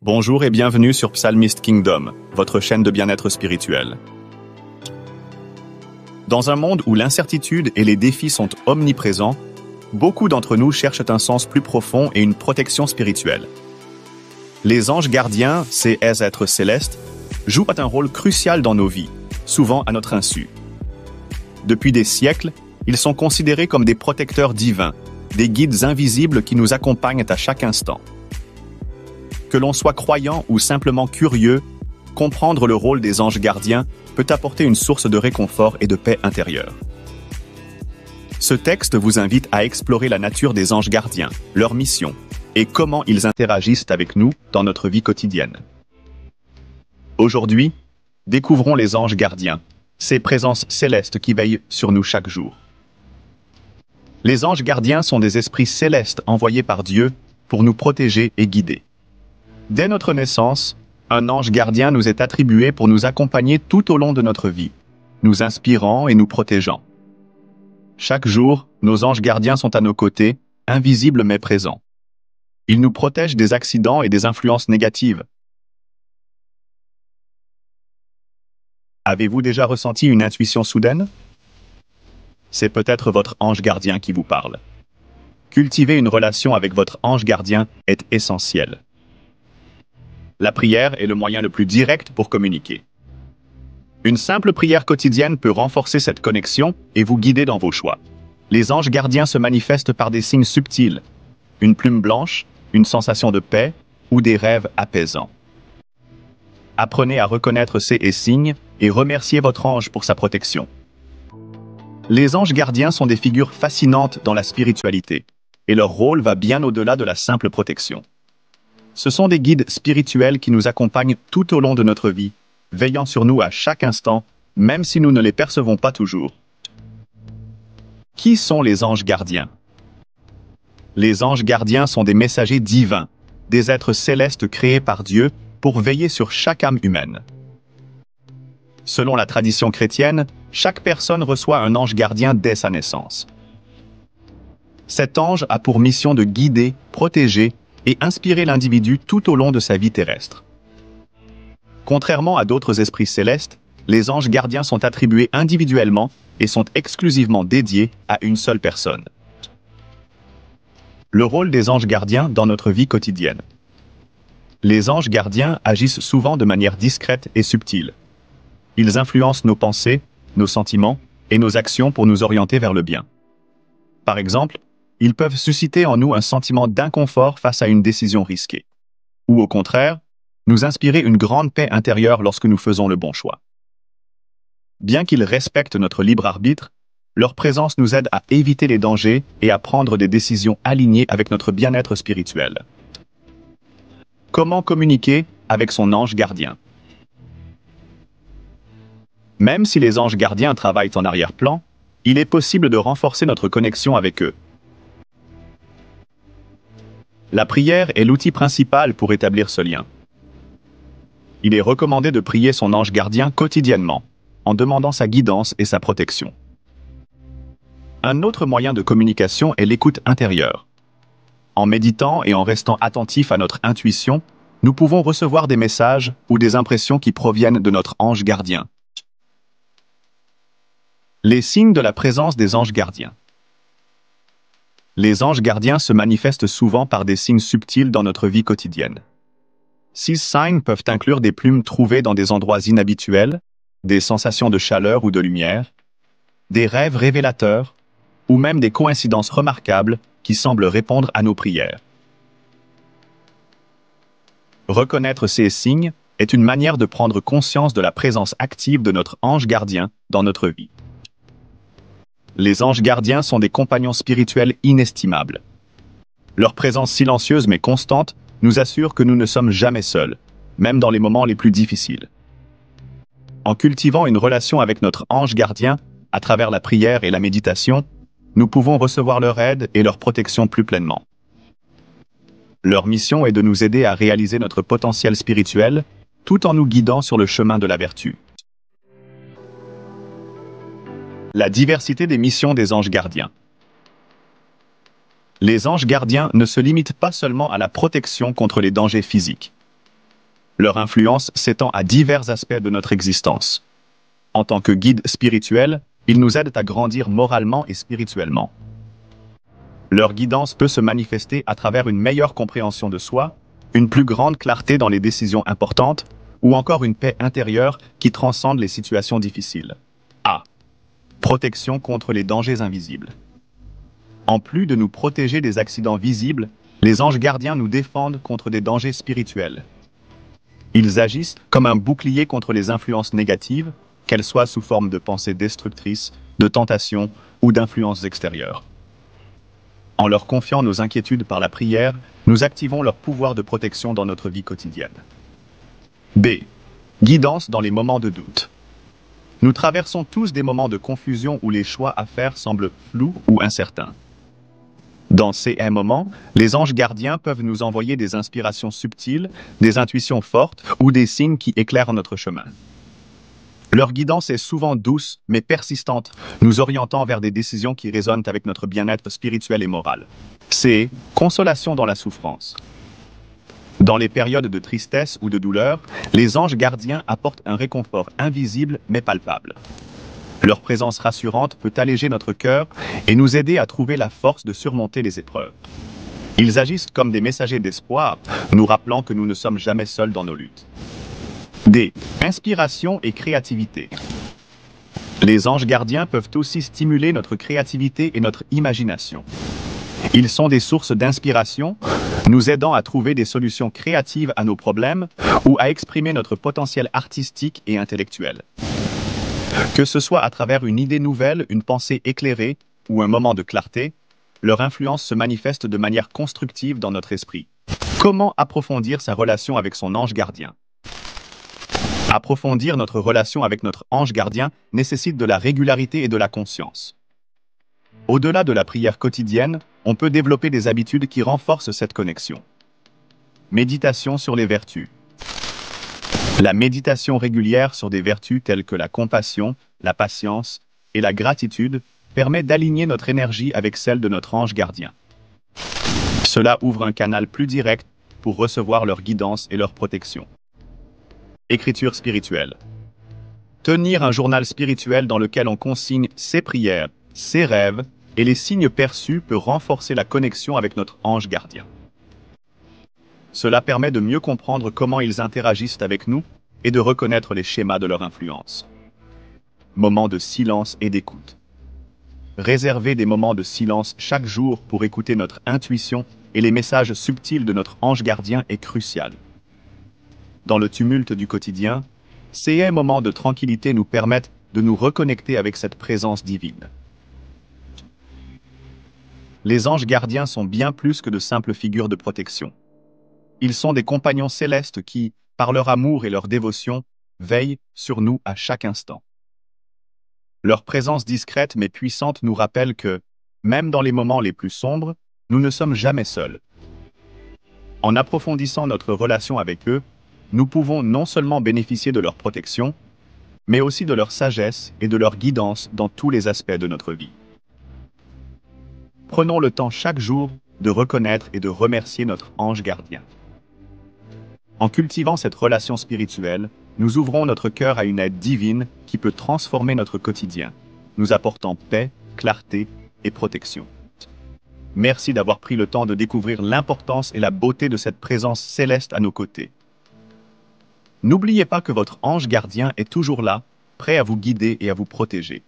Bonjour et bienvenue sur Psalmist Kingdom, votre chaîne de bien-être spirituel. Dans un monde où l'incertitude et les défis sont omniprésents, beaucoup d'entre nous cherchent un sens plus profond et une protection spirituelle. Les anges gardiens, ces êtres célestes, jouent un rôle crucial dans nos vies, souvent à notre insu. Depuis des siècles, ils sont considérés comme des protecteurs divins, des guides invisibles qui nous accompagnent à chaque instant. Que l'on soit croyant ou simplement curieux, comprendre le rôle des anges gardiens peut apporter une source de réconfort et de paix intérieure. Ce texte vous invite à explorer la nature des anges gardiens, leur mission, et comment ils interagissent avec nous dans notre vie quotidienne. Aujourd'hui, découvrons les anges gardiens, ces présences célestes qui veillent sur nous chaque jour. Les anges gardiens sont des esprits célestes envoyés par Dieu pour nous protéger et guider. Dès notre naissance, un ange gardien nous est attribué pour nous accompagner tout au long de notre vie, nous inspirant et nous protégeant. Chaque jour, nos anges gardiens sont à nos côtés, invisibles mais présents. Ils nous protègent des accidents et des influences négatives. Avez-vous déjà ressenti une intuition soudaine? C'est peut-être votre ange gardien qui vous parle. Cultiver une relation avec votre ange gardien est essentiel. La prière est le moyen le plus direct pour communiquer. Une simple prière quotidienne peut renforcer cette connexion et vous guider dans vos choix. Les anges gardiens se manifestent par des signes subtils, une plume blanche, une sensation de paix ou des rêves apaisants. Apprenez à reconnaître ces signes et remerciez votre ange pour sa protection. Les anges gardiens sont des figures fascinantes dans la spiritualité, et leur rôle va bien au-delà de la simple protection. Ce sont des guides spirituels qui nous accompagnent tout au long de notre vie, veillant sur nous à chaque instant, même si nous ne les percevons pas toujours. Qui sont les anges gardiens? Les anges gardiens sont des messagers divins, des êtres célestes créés par Dieu pour veiller sur chaque âme humaine. Selon la tradition chrétienne, chaque personne reçoit un ange gardien dès sa naissance. Cet ange a pour mission de guider, protéger et inspirer l'individu tout au long de sa vie terrestre. Contrairement à d'autres esprits célestes, les anges gardiens sont attribués individuellement et sont exclusivement dédiés à une seule personne. Le rôle des anges gardiens dans notre vie quotidienne. Les anges gardiens agissent souvent de manière discrète et subtile. Ils influencent nos pensées, nos sentiments et nos actions pour nous orienter vers le bien. Par exemple, ils peuvent susciter en nous un sentiment d'inconfort face à une décision risquée. Ou au contraire, nous inspirer une grande paix intérieure lorsque nous faisons le bon choix. Bien qu'ils respectent notre libre arbitre, leur présence nous aide à éviter les dangers et à prendre des décisions alignées avec notre bien-être spirituel. Comment communiquer avec son ange gardien? Même si les anges gardiens travaillent en arrière-plan, il est possible de renforcer notre connexion avec eux. La prière est l'outil principal pour établir ce lien. Il est recommandé de prier son ange gardien quotidiennement, en demandant sa guidance et sa protection. Un autre moyen de communication est l'écoute intérieure. En méditant et en restant attentif à notre intuition, nous pouvons recevoir des messages ou des impressions qui proviennent de notre ange gardien. Les signes de la présence des anges gardiens. Les anges gardiens se manifestent souvent par des signes subtils dans notre vie quotidienne. Ces signes peuvent inclure des plumes trouvées dans des endroits inhabituels, des sensations de chaleur ou de lumière, des rêves révélateurs, ou même des coïncidences remarquables qui semblent répondre à nos prières. Reconnaître ces signes est une manière de prendre conscience de la présence active de notre ange gardien dans notre vie. Les anges gardiens sont des compagnons spirituels inestimables. Leur présence silencieuse mais constante nous assure que nous ne sommes jamais seuls, même dans les moments les plus difficiles. En cultivant une relation avec notre ange gardien, à travers la prière et la méditation, nous pouvons recevoir leur aide et leur protection plus pleinement. Leur mission est de nous aider à réaliser notre potentiel spirituel, tout en nous guidant sur le chemin de la vertu. La diversité des missions des anges gardiens. Les anges gardiens ne se limitent pas seulement à la protection contre les dangers physiques. Leur influence s'étend à divers aspects de notre existence. En tant que guides spirituels, ils nous aident à grandir moralement et spirituellement. Leur guidance peut se manifester à travers une meilleure compréhension de soi, une plus grande clarté dans les décisions importantes, ou encore une paix intérieure qui transcende les situations difficiles. A. Protection contre les dangers invisibles. En plus de nous protéger des accidents visibles, les anges gardiens nous défendent contre des dangers spirituels. Ils agissent comme un bouclier contre les influences négatives, qu'elles soient sous forme de pensées destructrices, de tentations ou d'influences extérieures. En leur confiant nos inquiétudes par la prière, nous activons leur pouvoir de protection dans notre vie quotidienne. B. Guidance dans les moments de doute. Nous traversons tous des moments de confusion où les choix à faire semblent flous ou incertains. Dans ces moments, les anges gardiens peuvent nous envoyer des inspirations subtiles, des intuitions fortes ou des signes qui éclairent notre chemin. Leur guidance est souvent douce mais persistante, nous orientant vers des décisions qui résonnent avec notre bien-être spirituel et moral. C. Consolation dans la souffrance. Dans les périodes de tristesse ou de douleur, les anges gardiens apportent un réconfort invisible mais palpable. Leur présence rassurante peut alléger notre cœur et nous aider à trouver la force de surmonter les épreuves. Ils agissent comme des messagers d'espoir, nous rappelant que nous ne sommes jamais seuls dans nos luttes. D. Inspiration et créativité. Les anges gardiens peuvent aussi stimuler notre créativité et notre imagination. Ils sont des sources d'inspiration, nous aidant à trouver des solutions créatives à nos problèmes ou à exprimer notre potentiel artistique et intellectuel. Que ce soit à travers une idée nouvelle, une pensée éclairée ou un moment de clarté, leur influence se manifeste de manière constructive dans notre esprit. Comment approfondir sa relation avec son ange gardien? Approfondir notre relation avec notre ange gardien nécessite de la régularité et de la conscience. Au-delà de la prière quotidienne, on peut développer des habitudes qui renforcent cette connexion. Méditation sur les vertus. La méditation régulière sur des vertus telles que la compassion, la patience et la gratitude permet d'aligner notre énergie avec celle de notre ange gardien. Cela ouvre un canal plus direct pour recevoir leur guidance et leur protection. Écriture spirituelle. Tenir un journal spirituel dans lequel on consigne ses prières, ses rêves et les signes perçus peut renforcer la connexion avec notre ange gardien. Cela permet de mieux comprendre comment ils interagissent avec nous et de reconnaître les schémas de leur influence. Moments de silence et d'écoute. Réserver des moments de silence chaque jour pour écouter notre intuition et les messages subtils de notre ange gardien est crucial. Dans le tumulte du quotidien, ces moments de tranquillité nous permettent de nous reconnecter avec cette présence divine. Les anges gardiens sont bien plus que de simples figures de protection. Ils sont des compagnons célestes qui, par leur amour et leur dévotion, veillent sur nous à chaque instant. Leur présence discrète mais puissante nous rappelle que, même dans les moments les plus sombres, nous ne sommes jamais seuls. En approfondissant notre relation avec eux, nous pouvons non seulement bénéficier de leur protection, mais aussi de leur sagesse et de leur guidance dans tous les aspects de notre vie. Prenons le temps chaque jour de reconnaître et de remercier notre ange gardien. En cultivant cette relation spirituelle, nous ouvrons notre cœur à une aide divine qui peut transformer notre quotidien, nous apportant paix, clarté et protection. Merci d'avoir pris le temps de découvrir l'importance et la beauté de cette présence céleste à nos côtés. N'oubliez pas que votre ange gardien est toujours là, prêt à vous guider et à vous protéger.